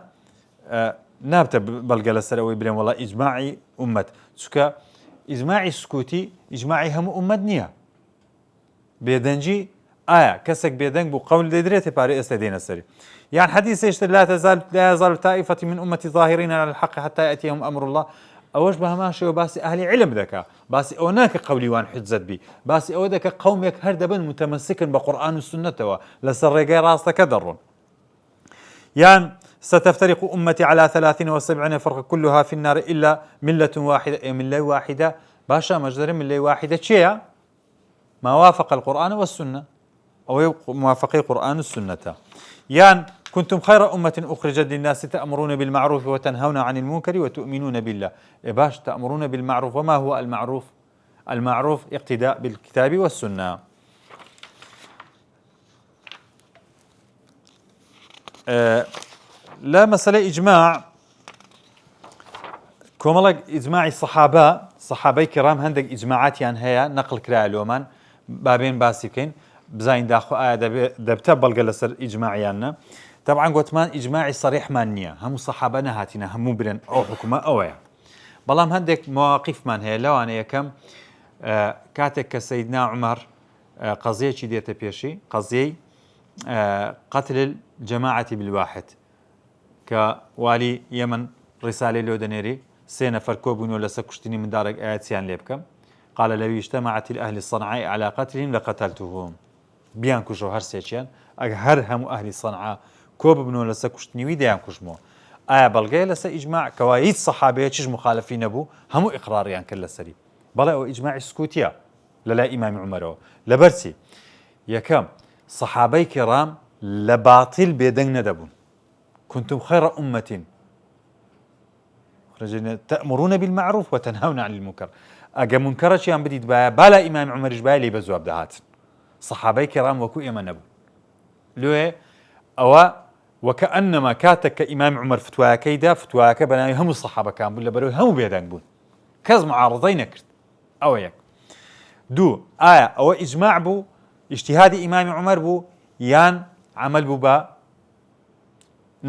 نابت بالجلسة الأول بلين والله إجماعي أمة سكا إجماعي سكوتي إجماعي هم أمة نية بيدنجي كسك بيدنج بقول ديدريتي باري استدين السري يعني حديث يشتر لا يزال طائفة من أمتي ظاهرين على الحق حتى يأتيهم أمر الله أوش بها ماشي وباسي أهل علم ذكاء باسي هناك قولي وان حجت بي باسي أو ذاك قوم يكهردبن متمسكا بقرآن والسنة لسرقي راسك درون يعني ستفترق أمتي على 73 فرقة كلها في النار إلا ملة واحدة ملة واحدة باشا مجدر ملة واحدة شيء ما وافق القرآن والسنة أو موافقي القرآن والسنة يعني كنتم خير أمة أخرجت للناس تأمرون بالمعروف وتنهون عن المنكر وتؤمنون بالله باش تأمرون بالمعروف وما هو المعروف المعروف اقتداء بالكتاب والسنة لا مسألة إجماع كوملك إجماع صحابي كرام هندق إجماعات يعني هي نقل كراء لومان بابين باسكين بزاين داخو دبتبل جلسر إجماعيانا طبعا قوتمان إجماعي صريح مانية هم صحابنا هاتنا هم برن أو حكومة أويا بەڵام هەندێک مواقفمان هەیە لەوانەیە یەکەم کاتێک کە سەیدنا عومەر قەزیەکی دێتە پێشی قەزیەی قتل الجماعة بالواحد کە والی یەمەن ڕیسالەی لێ دەنێری 3 نەفەر کۆبوونەوە لەسەر کوشتنی منداڵێک ئاەتیان لێ بکەم قال لو اجتمعت الأهل الصنعاء على قتلهم لقتلتهم بیان کوژەوە هەر سێکیان ئەگە هەر هەموو ئەهلی سەنعا کۆ ببنەوە لەسەر کوشتنیوی دەیان کوژمەوە ئایا بەڵگەیە لەسەر ئیجماع کەوا هیچ سەحابەیەکیش مخالفی نەبوو هەموو ئیقرارڕیان کرد لەسەری بەڵێ ئەوە ئیجماعی سکوتیە لەلای ئیمامی عومەرەوە لەبەرچی یەکەم سەحابەی کێڕام لە باتیل بێدەنگ نەدەبوون كنتم خير أمة تأمرون بالمعروف وتنهون عن المنكر ئەگە منکەرەکیان بدیت بالا ئیمامی عومەریش باە لێ بەزواب دەهاتن سەحابەی کێڕام وەکو ئێمە نەبوو لێ ئەوە وەکەئەنەما کاتێک کە ئیمامی عومەر فتوایەکەیدا فتوایەکە بەناوی هەموو سەحابەکان بوون لەبەرەوەی هەموو بێدەنگ بوون کەس معارضەی نەکرد ئەوە یەک دوو ئایا ئەوە ئیجماع بوو ئیجتیهادی ئیمامی عومەر بوو یان عمل بوو بە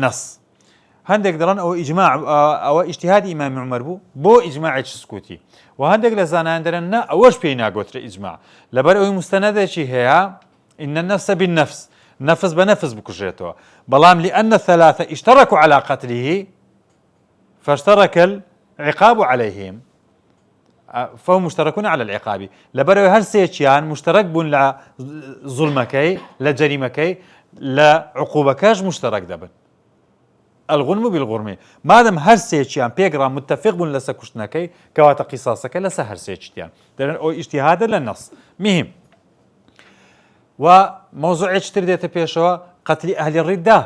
نەس هەندێک دەڵێن ئەوە ئیجماع ئەوە ئیجتیهادی ئیمامی عومەر بوو بۆ ئیجماعێکی سکوتی و هەندێک لە زانایان دەرێن نا ئەوەش پێی ناگۆترە ئیجماع لەبەر ئەوەی مستەنەدێکی هەیە إن النفس بالنفس نفس بنفس بکوژێتەوە بەڵام لأن الثلاثة اشتركوا على قتله فاشترك العقاب عليهم فهم مشتركون على العقاب لەبەر ئەوەی هەر سێکیان مشترك بوون لە زوڵمەکەی لە جەریمەکەی لە عقوبەکەش مشترك دەبن الغنم بالغرمي مادام هەر سێکیان پێگران متفق بوون لەسەر کوشتنەکەی کەواتە قیساسەکە لەسەر هەر سێکیان دەڵێن ئەو ئیجتیهادە لە نەس مهم و مۆزوعێکی تر دێتە پێشەوە قتلی ئەهلی الردة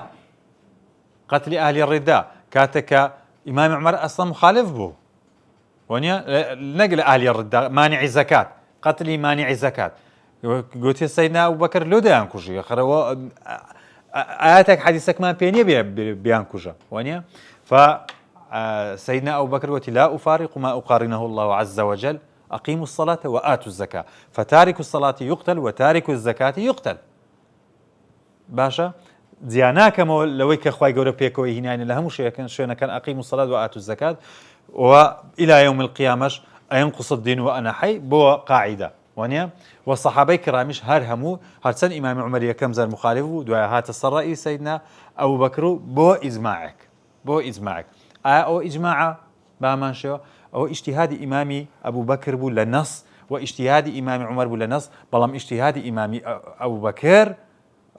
قتلی ئەهلی الردة کاتێک کە ئیمامی عومەر ئەسڵەن مخالف بوو وانە نەک لە ئەهلی الردة مانعی زەکات قتلی مانعی زەکات گوتێ سەیدنا ئەبوبەکر لۆ دەیان کوژی خەرەوە ئاەتێک حەدیثێکمان پێ نییە بیان کوژە وانە فسيدنا أبو بكر وتي لا أفارق ما أقارنه الله عز وجل أقيموا الصلاة وآتوا الزكاة فتارك الصلاة يقتل وتارك الزكاة يقتل باشا زياناكم لو كخواي جورا بيكو هنا لهم شيء كان أقيموا الصلاة وآتوا الزكاة وإلى يوم القيامة أينقص الدين وأنا حي بو قاعدة وانيا والصحابة كرامش هر همو هرسن إمام عمر يكم زر مخالف دعاء هات الصرائي سيدنا أبو بكر بو إجماعك أو إجماع بامان شو أو اجتهاد إمامي أبو بكر بو لنص واجتهاد إمام عمر بو لنص بلام اجتهاد إمامي أبو بكر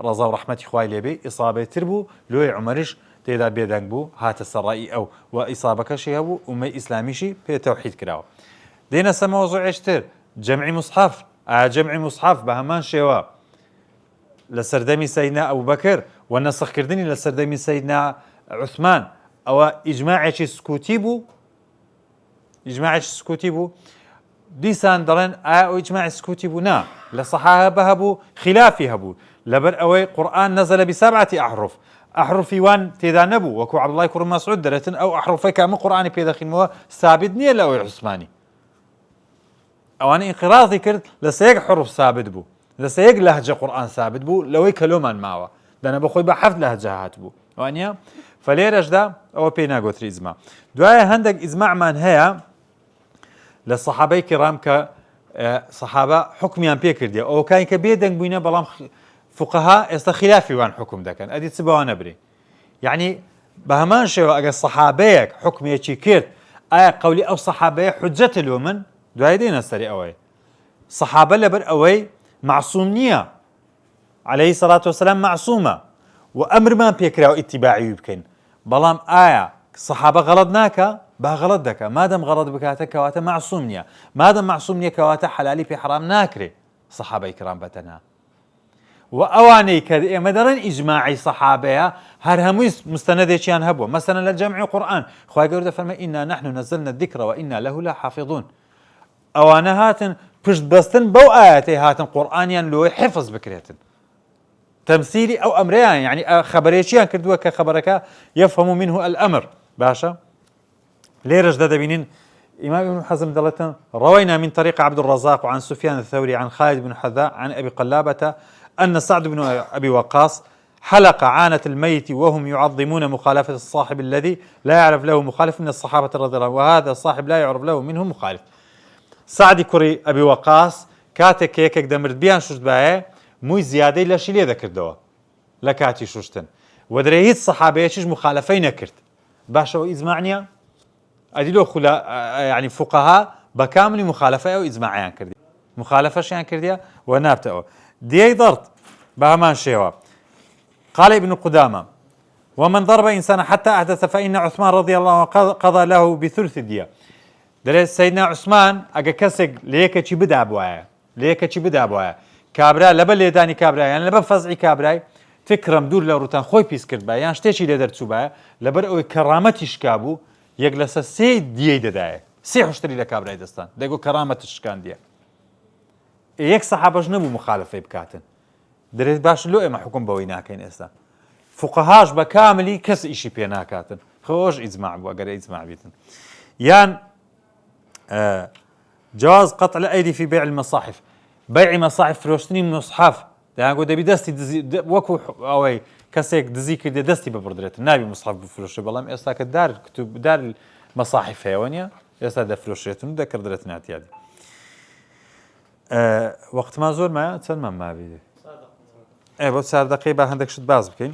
رضا ورحمة إخوائي لبي إصابة تربو لو عمرش تيدا بيدنگ بو هات الصرائي أو وإصابة كشي هبو أمي إسلامي شي في توحيد كراو دينا سموضوع اشتر جمع مصحف جمع مصحف بهمان شوا لسردمي سيدنا أبو بكر والنسخ كردني لسردمي سيدنا عثمان أو إجماعي سكوتي بو ديسان درن أو إجماع سكوتي بو نا لصحابة هبو خلافي هبو لبر أوي قرآن نزل ب7 أحرف وان تيدا نبو وكو عبد الله كرم مسعود درتن أو أحرفي كامل قرآن بيدخل مو ثابت نية لأوي عثماني أواني انقراضي كرت لسيق حروف ثابت بو لسيق لهجة قرآن ثابت بو لوي كلومان ماوا دانا بخوي بحفظ لهجات بو وانيا فليرش دا أو بينا قوتري إزماع دعاية هندق إزماع من هيا للصحابة كرام كصحابة حكميان بيكرديا أو كان كبيدنگ بوينة بلام فقهاء استخلافي وان حكم دا كان أدي تسبوا بري يعني بهمان شو أجا الصحابيك حكمي يشي كرت قولي أو صحابي حجة الومن دعاية دينا سري أوي صحابة لبر أوي معصوم نية عليه الصلاة والسلام معصومة وأمر ما بيكراو اتباعي يبكن بلام صحابة غلطناك با غلط دكا مادام غلط بكاتك كواتا معصوم نية مادام معصوم نية كواتا حلالي في حرام ناكري صحابة كرام بتنا وأواني كذا مدرن إجماعي صحابة هرهمي مستنديشان هبوا مثلا للجمع قرآن خواهي قرد فرما إنا نحن نزلنا الذكر وإنا له لا حافظون أوانا هاتن پشت بستن بو آياتي هاتن قرآنيا لو حفظ بكريتن تمثيلي أو أمريان يعني خبريشيان كردوا كخبرك يفهم منه الأمر باشا ليرج دا بينين إمام ابن حزم دلتن روينا من طريق عبد الرزاق وعن سفيان الثوري عن خالد بن حذاء عن أبي قلابة أن سعد بن أبي وقاص حلق عانة الميت وهم يعظمون مخالفة الصاحب الذي لا يعرف له مخالف من الصحابة رضي الله عنهم، وهذا الصاحب لا يعرف له منهم مخالف. سعدی کوڕی ئەبی وەقاس کاتێک یەکێک دەمرد بیان شوشت بایە مووی زیادەی لەشی لێ دەکردەوە لە کاتی شوشتن و دەرێ هیچ سەحابەیەکیش مخالفەی نەکرد. باشەوە ئیجماع نییە؟ ئەدیلۆ یعنی فوقەها بە کاملی مخالفەی ئەو ئیجماعیان کردی، مخالفەشیان کردیە و نابتەوە. دێی دەرد بە هەمان شێوە. قال ابن قدامة: ومن ضرب إنسانا حتى أحدث فإن عثمان رضي الله عنه قضى له بثلث الدية. دەڵێ سەیدنا عوسمان ئەگە کەسێک لە یەکەکی بدا بواە کابرا لەبە لێدانی کابرایان لەبە فەزعی کابرای تکرم دوور لە ڕوتان خۆی پیس کرد بە یان شتێکی لێ دەرچوو بایە لەبەر ئەوەی کەڕامەتی شکا بوو یەک لەسەر سێ دیەی دەدایە، سێ حوشتری لە کابرای دەستان دەیگۆ کەڕامەت شکاندیە. یەک سەحابەش نەبوو مخالفەی بکاتن. دەرێت باش لۆ ئێمە حکم بەوەی ناکەین ئێستا. فوقەهاش بە کاملی کەس ئیشی پێ ناکاتن. خۆش ئیجماع بوو ئەگەر ئیجماع بیتن. یان جواز قطع الأيدي في بيع المصاحف. بيع مصاحف فرۆشتنی مصحف دەیانگۆ دەبی دەستی وەکو ئەوەی کەسێک دزی کردێ دەستی ببڕدرێت نابی مصحف بفرۆشێ، بەڵام ئێستا کە دار مەصاحف هەیەوە نیە ئێستا دەفرۆشێتن و دەکردرێت ناتیادی. وەختمان زۆر مایە چەندمان مابی بۆ 4 دقەی با هەندێک شت باز بکەین.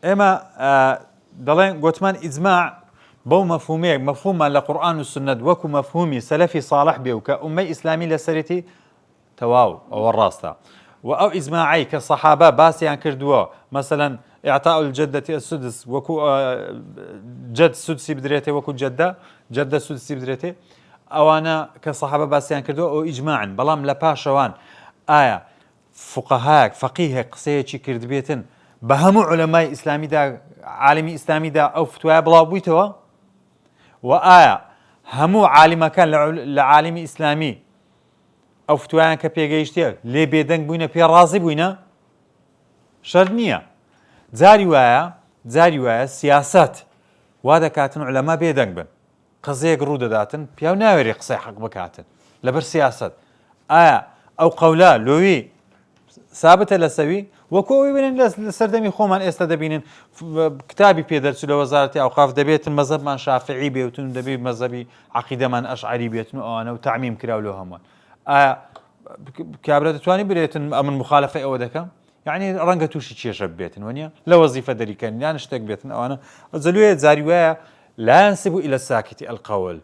ئێمە دەڵێن گوتمان ئیجماع بەو مەفهومەیەک مەفهوممان لە قورئان و سنەت وەکو مەفهومی سەلەفی ساڵح بێ و کە ئوممەی ئیسلامی لەسەرەتی تەواو ئەوە ڕاستە و ئەو ئیجماعی کە سەحابە باسییان کردووە مەسەلەن ئیعطاء الجدة السدس وەکو جد سودسی بدرێتێ وەکو جەدە سودسی بدرێتێ ئەوانە کە سەحابە باسییان کردووە ئەو ئیجماعن. بەڵام لە پاشەوان ئایا فوقەهایەک فەقیهێک قسەیەکی کردبێتن بە هەموو عولەمای ئیسلامیدا عالمی ئیسلامیدا ئەو فتوایە بڵاو بوویتەوە و ئایا هەموو عالمەکان لە عالمی ئیسلامی ئەو فتوایان کە پێگەیشتێ لێ بێدەنگ بووینە پێ ڕازی بووینە؟ شەرت نییە. جاری وایە سیاست وا دەکاتن عولەما بێدەنگ بن، قزەیەک ڕوو دەداتن پیاو ناوێری قسەی حەق بکاتن لەبەر سیاست. ئایا ئەو قەولە لۆوی سابتە لەسەوی وەکو ئەوی بنن لە سەردەمی خۆمان ئێستا دەبینن کتابی پێدەرچوو لە وەزارەتی ئەوقاف دەبێتن مەزهبمان شافعی بێتون دەبێت مەزهبی عەقیدەمان ئەشعەری بێتن و ئەوانە و تعمیم کراو لەو هەمووان. ئایا کابرا دەتوانێت برێتن ئەمن مخالفەی ئەوە دەکەم؟ یعنی ڕەنگە تووشی کێشە ببێتن وەنیە لە وەزیفە دەریکەن یان شتێک بێتن ئەوانە جەلوێ جاری وایە لا ينسب إلى الساكت القول.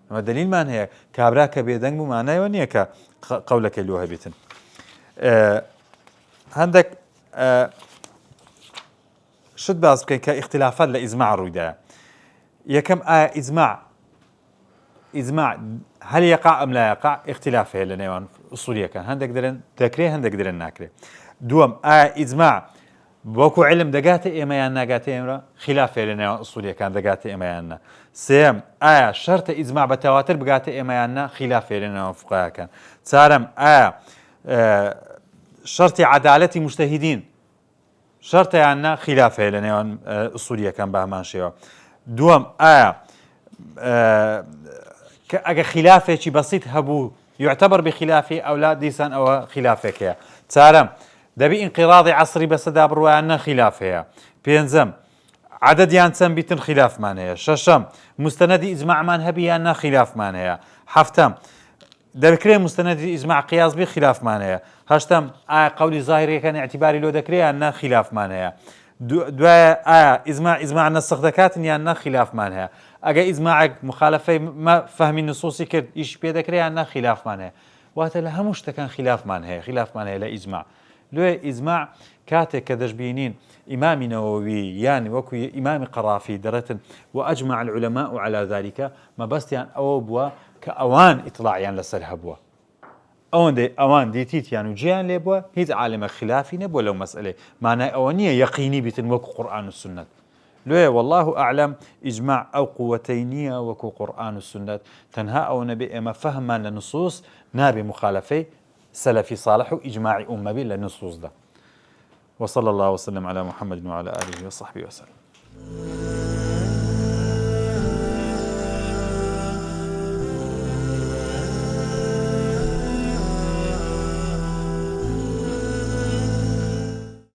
ئەمە دلیلمان هەیە کابرا کە بێدەنگ بوو مانایەوە نییە کە قەولەکەی لۆ هەبێتن. هەندێک شت باز بکەین کە اختلافات لە ئیجماع ڕوویدایە. یەکەم ئایا ئیجماع هەل یەقع ئەم لا یەقع اختلاف هەیە لە نێوان ئوسوڵیەکان، هەندێک دەرێن دەکرێت هەندێک دەرێن ناکرێت. دووەم ئایا ئیجماع وەکو علم دەگاتە ئێمە یان ناگاتە ئێمە؟ خلاف هەیە لە نێوان ئوسوڵیەکان دەگاتە ئێمە یان نا. سێم ئایا شەرتە ئیجماع بە تەواتر بگاتە ئێمە یان نا؟ خلاف هەیە لە نێوان فوقەهاکان. چارەم ئایا شرطی عدالەتی مجتهدین شرطە یان نا؟ خلاف هەیە لە نێوان ئوسوڵیەکان بە هەمان شێوە. دووەم ئایا ئەگە خلافێکی بەسیط هەبوو يعتبر بخلافی ئەو لا دیسان ئەوە خلافێک هەیە. چارەم دەبی ئینقیراضی عەسری بەسەدا بڕوایان نە خلاف هەیە. پێنجەم عددیان چەند بیتن خلافمان هەیە. شەشەم مستەنەدی ئیجماعمان هەبی یان نا؟ خلافمان هەیە. هەفتەم دەکرێت مستەنەدی ئیجماع قیاس بی؟ خلافمان هەیە. هەشتەم ئایا قەولی زاهیریەکان اعتیباری لۆ دەکرێت یان نا؟ خلافمان هەیە. دوایە ئایا ئیجماع نەسخ دەکاتن یان نا؟ خلافمان هەیە. ئەگە ئیجماعێک مخالفەی فەهمی نصوصی کرد ئیش پێ دەکرێت یان نا؟ خلافمان هەیە. واتە لە هەموو شتەکان خلافمان هەیە لە ئیجماع. لێ ئیجماع کاتێک کە دەشبینین ئیمامی نەوەوی یان وەکو ئیمامی قەرافی دەڕێتن و ئەجمع العولەماء على ذلك مەبەستیان ئەوە بووە کە ئەوان ئیطلاعیان لەسەر هەبووە، ئەوان دیتیتیان و جیان لێ بووە، هیچ عالمە خلافی نەبووە لەو مەسئلەی. مانای ئەوە نییە یەقینی بیتن وەکو قورئان و سنەت. لێ والله ئەعلەم ئیجماع ئەو قووەتەی نییە وەکو قورئان و سنەت، تەنها ئەوە نەبێ ئێمە فەهممان لە نصوص نابێ مخالفەی سلفي صالح وإجماع أمة للنصوص ده. وصلى الله وسلم على محمد وعلى آله وصحبه وسلم.